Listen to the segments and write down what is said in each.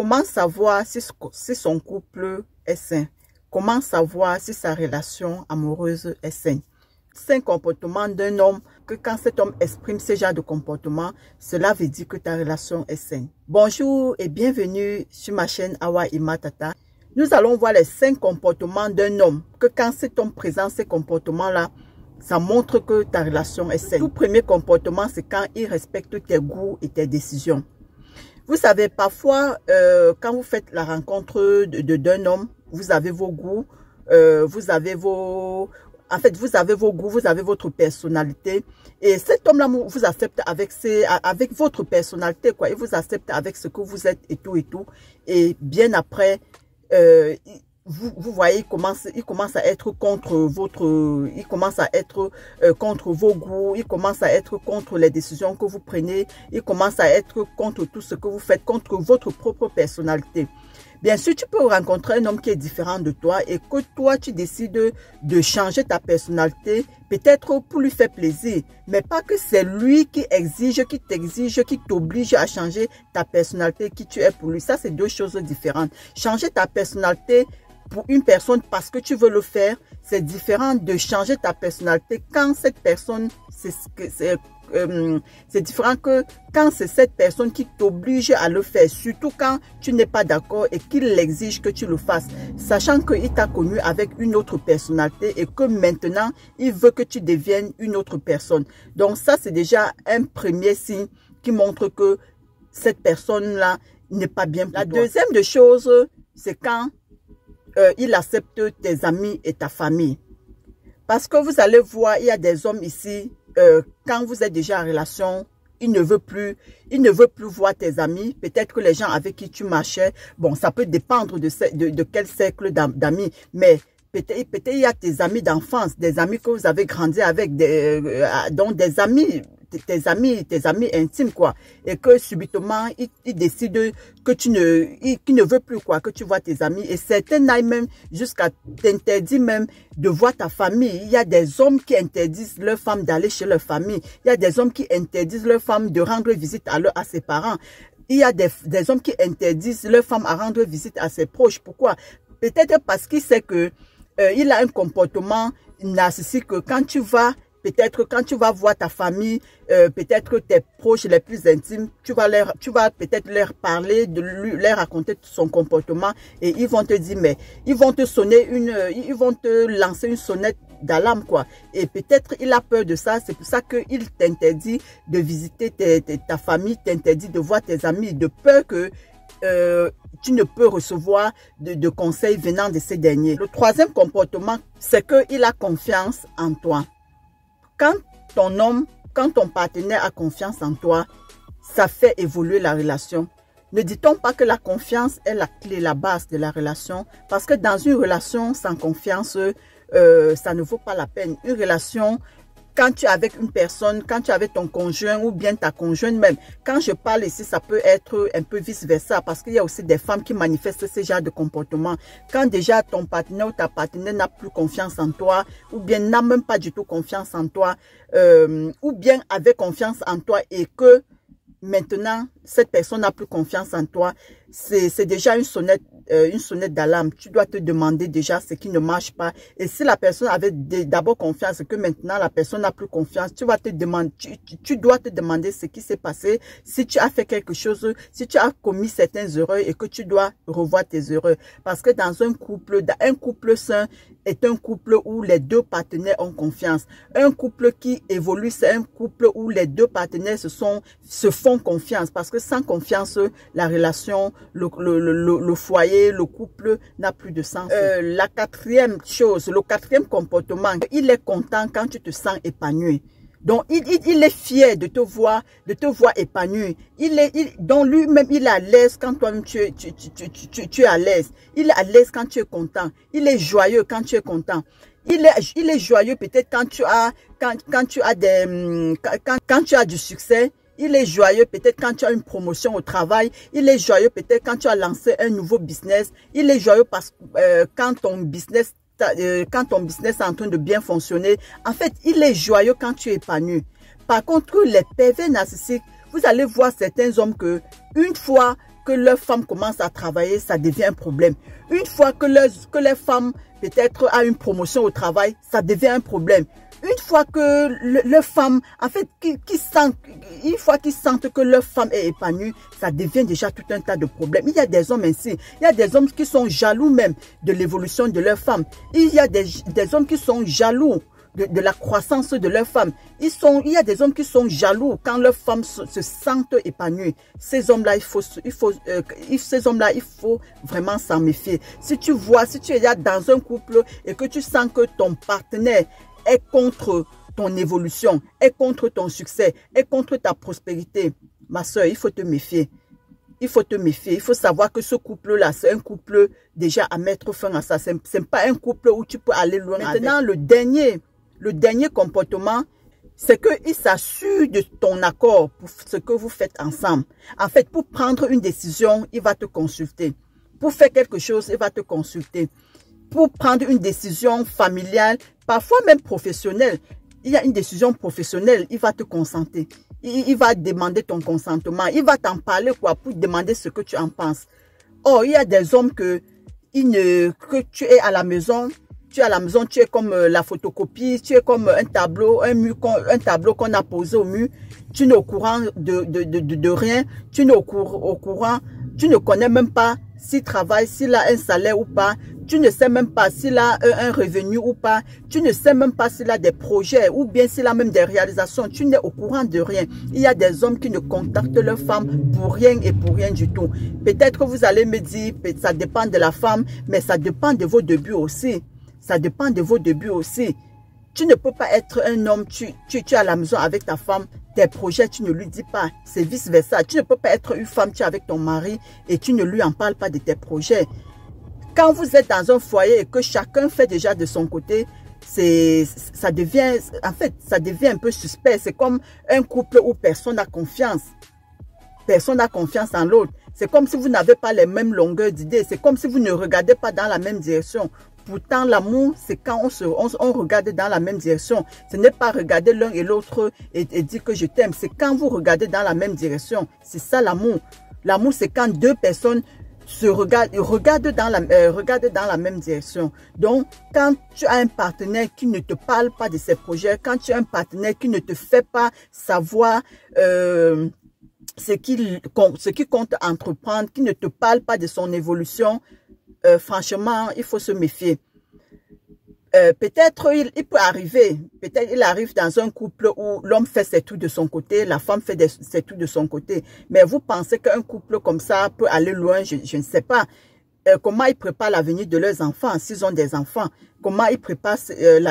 Comment savoir si son couple est sain? Comment savoir si sa relation amoureuse est saine? C'est un comportement d'un homme que quand cet homme exprime ce genre de comportement, cela veut dire que ta relation est saine. Bonjour et bienvenue sur ma chaîne Awa Imatata. Nous allons voir les 5 comportements d'un homme que quand cet homme présente ces comportements-là, ça montre que ta relation est saine. Tout premier comportement, c'est quand il respecte tes goûts et tes décisions. Vous savez, parfois, quand vous faites la rencontre d'un homme, vous avez vos goûts, vous avez vos goûts, vous avez votre personnalité. Et cet homme-là vous accepte avec votre personnalité, quoi. Il vous accepte avec ce que vous êtes et tout et tout. Et bien après, vous voyez, il commence à être contre contre vos goûts, il commence à être contre les décisions que vous prenez, il commence à être contre tout ce que vous faites, contre votre propre personnalité. Bien sûr, tu peux rencontrer un homme qui est différent de toi et que toi, tu décides de changer ta personnalité, peut-être pour lui faire plaisir, mais pas que c'est lui qui t'exige, qui t'oblige à changer ta personnalité, qui tu es pour lui. Ça, c'est deux choses différentes. Changer ta personnalité pour une personne parce que tu veux le faire, c'est différent de changer ta personnalité quand cette personne, c'est différent que quand c'est cette personne qui t'oblige à le faire, surtout quand tu n'es pas d'accord et qu'il exige que tu le fasses, sachant qu'il t'a connu avec une autre personnalité et que maintenant, il veut que tu deviennes une autre personne. Donc ça, c'est déjà un premier signe qui montre que cette personne-là n'est pas bien pour toi. La deuxième des choses, c'est quand il accepte tes amis et ta famille. Parce que vous allez voir, il y a des hommes ici, quand vous êtes déjà en relation, il ne veut plus voir tes amis. Peut-être que les gens avec qui tu marchais, bon, ça peut dépendre de quel cercle d'amis, mais peut-être il y a tes amis d'enfance, des amis que vous avez grandi avec, donc des amis, tes amis intimes, quoi, et que subitement il décide que qu'il ne veut plus, quoi, que tu vois tes amis, et certains aillent même jusqu'à t'interdire même de voir ta famille. Il y a des hommes qui interdisent leurs femmes d'aller chez leur famille. Il y a des hommes qui interdisent leurs femmes de rendre visite à ses parents. Il y a des hommes qui interdisent leurs femmes à rendre visite à ses proches. Pourquoi? Peut-être parce qu'il sait que il a un comportement narcissique que peut-être quand tu vas voir ta famille, peut-être tes proches les plus intimes, tu vas peut-être leur parler, leur raconter son comportement et ils vont te dire, mais ils vont te lancer une sonnette d'alarme, quoi. Et peut-être il a peur de ça, c'est pour ça qu'il t'interdit de visiter ta famille, t'interdit de voir tes amis, de peur que tu ne peux recevoir de conseils venant de ces derniers. Le troisième comportement, c'est qu'il a confiance en toi. Quand ton partenaire a confiance en toi, ça fait évoluer la relation. Ne dit-on pas que la confiance est la clé, la base de la relation? Parce que dans une relation sans confiance, ça ne vaut pas la peine. Une relation, quand tu es avec une personne, quand tu es avec ton conjoint ou bien ta conjointe même, quand je parle ici, ça peut être un peu vice-versa parce qu'il y a aussi des femmes qui manifestent ce genre de comportement. Quand déjà ton partenaire ou ta partenaire n'a plus confiance en toi ou bien n'a même pas du tout confiance en toi ou bien avait confiance en toi et que maintenant cette personne n'a plus confiance en toi, c'est déjà une sonnette d'alarme. Tu dois te demander déjà ce qui ne marche pas. Et si la personne avait d'abord confiance et que maintenant la personne n'a plus confiance, tu dois te demander ce qui s'est passé, si tu as fait quelque chose, si tu as commis certaines erreurs et que tu dois revoir tes erreurs. Parce que dans un couple sain est un couple où les deux partenaires ont confiance. Un couple qui évolue, c'est un couple où les deux partenaires se font confiance. Parce que sans confiance, la relation, le foyer, le couple n'a plus de sens. La quatrième chose, le quatrième comportement, il est content quand tu te sens épanoui. Donc, il est fier de te voir épanoui. Donc, lui-même, il est à l'aise quand toi-même tu es à l'aise. Il est à l'aise quand tu es content. Il est joyeux quand tu es content. Il est joyeux peut-être quand tu as du succès. Il est joyeux peut-être quand tu as une promotion au travail. Il est joyeux peut-être quand tu as lancé un nouveau business. Il est joyeux parce que quand ton business est en train de bien fonctionner. En fait, il est joyeux quand tu es épanoui. Par contre, les pervers narcissiques, vous allez voir certains hommes que une fois que leurs femmes commencent à travailler, ça devient un problème. Une fois que les femmes peut-être a une promotion au travail, ça devient un problème. Une fois que leurs femmes, en fait, une fois qu'ils sentent que leur femme est épanouie, ça devient déjà tout un tas de problèmes. Il y a des hommes ainsi. Il y a des hommes qui sont jaloux même de l'évolution de leur femme. Il y a des hommes qui sont jaloux de la croissance de leur femme. Il y a des hommes qui sont jaloux quand leurs femmes se sentent épanouies. Ces hommes-là, il faut vraiment s'en méfier. Si tu es là dans un couple et que tu sens que ton partenaire est contre ton évolution, est contre ton succès, est contre ta prospérité, ma soeur, il faut te méfier. Il faut te méfier. Il faut savoir que ce couple-là, c'est un couple déjà à mettre fin à ça. Ce n'est pas un couple où tu peux aller loin. Maintenant, le dernier comportement, c'est qu'il s'assure de ton accord pour ce que vous faites ensemble. En fait, pour prendre une décision, il va te consulter. Pour faire quelque chose, il va te consulter. Pour prendre une décision familiale, parfois même professionnelle, il y a une décision professionnelle, il va te consentir. Il va demander ton consentement. Il va t'en parler quoi pour demander ce que tu en penses. Or, il y a des hommes que tu es à la maison, tu es comme la photocopie, tu es comme un tableau qu'on a posé au mur. Tu n'es au courant de rien, tu n'es au courant, tu ne connais même pas s'il travaille, s'il a un salaire ou pas. Tu ne sais même pas s'il a un revenu ou pas. Tu ne sais même pas s'il a des projets ou bien s'il a même des réalisations. Tu n'es au courant de rien. Il y a des hommes qui ne contactent leurs femmes pour rien et pour rien du tout. Peut-être que vous allez me dire, ça dépend de la femme, mais ça dépend de vos débuts aussi. Ça dépend de vos débuts aussi. Tu ne peux pas être un homme, tu es à la maison avec ta femme, tes projets, tu ne lui dis pas. C'est vice versa. Tu ne peux pas être une femme, tu es avec ton mari et tu ne lui en parles pas de tes projets. Quand vous êtes dans un foyer et que chacun fait déjà de son côté, ça devient un peu suspect. C'est comme un couple où personne n'a confiance. Personne n'a confiance en l'autre. C'est comme si vous n'avez pas les mêmes longueurs d'idées. C'est comme si vous ne regardez pas dans la même direction. Pourtant, l'amour, c'est quand on regarde dans la même direction. Ce n'est pas regarder l'un et l'autre et dire que je t'aime. C'est quand vous regardez dans la même direction. C'est ça l'amour. L'amour, c'est quand deux personnes regardent dans la même direction. Donc, quand tu as un partenaire qui ne te parle pas de ses projets, quand tu as un partenaire qui ne te fait pas savoir ce qu'il compte entreprendre, qui ne te parle pas de son évolution, franchement, il faut se méfier. Peut-être il peut arriver, peut-être il arrive dans un couple où l'homme fait ses tout de son côté, la femme fait ses tout de son côté. Mais vous pensez qu'un couple comme ça peut aller loin, je ne sais pas. Comment ils préparent l'avenir de leurs enfants, s'ils ont des enfants. Comment ils préparent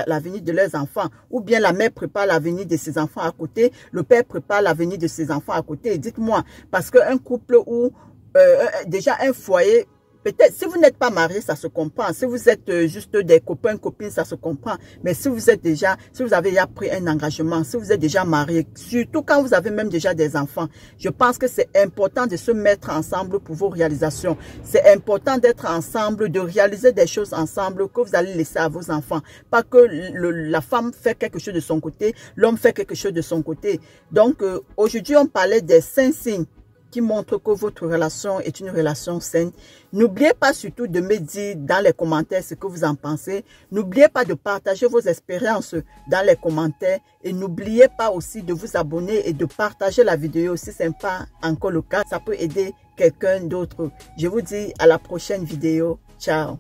l'avenir de leurs enfants. Ou bien la mère prépare l'avenir de ses enfants à côté, le père prépare l'avenir de ses enfants à côté. Dites-moi, parce qu'un couple où déjà un foyer... Peut-être, si vous n'êtes pas marié, ça se comprend. Si vous êtes juste des copains, copines, ça se comprend. Mais si vous avez déjà pris un engagement, si vous êtes déjà marié, surtout quand vous avez même déjà des enfants, je pense que c'est important de se mettre ensemble pour vos réalisations. C'est important d'être ensemble, de réaliser des choses ensemble que vous allez laisser à vos enfants. Pas que la femme fait quelque chose de son côté, l'homme fait quelque chose de son côté. Donc, aujourd'hui, on parlait des 5 signes qui montre que votre relation est une relation saine. N'oubliez pas surtout de me dire dans les commentaires ce que vous en pensez. N'oubliez pas de partager vos expériences dans les commentaires. Et n'oubliez pas aussi de vous abonner et de partager la vidéo si ce n'est pas encore le cas. Ça peut aider quelqu'un d'autre. Je vous dis à la prochaine vidéo. Ciao.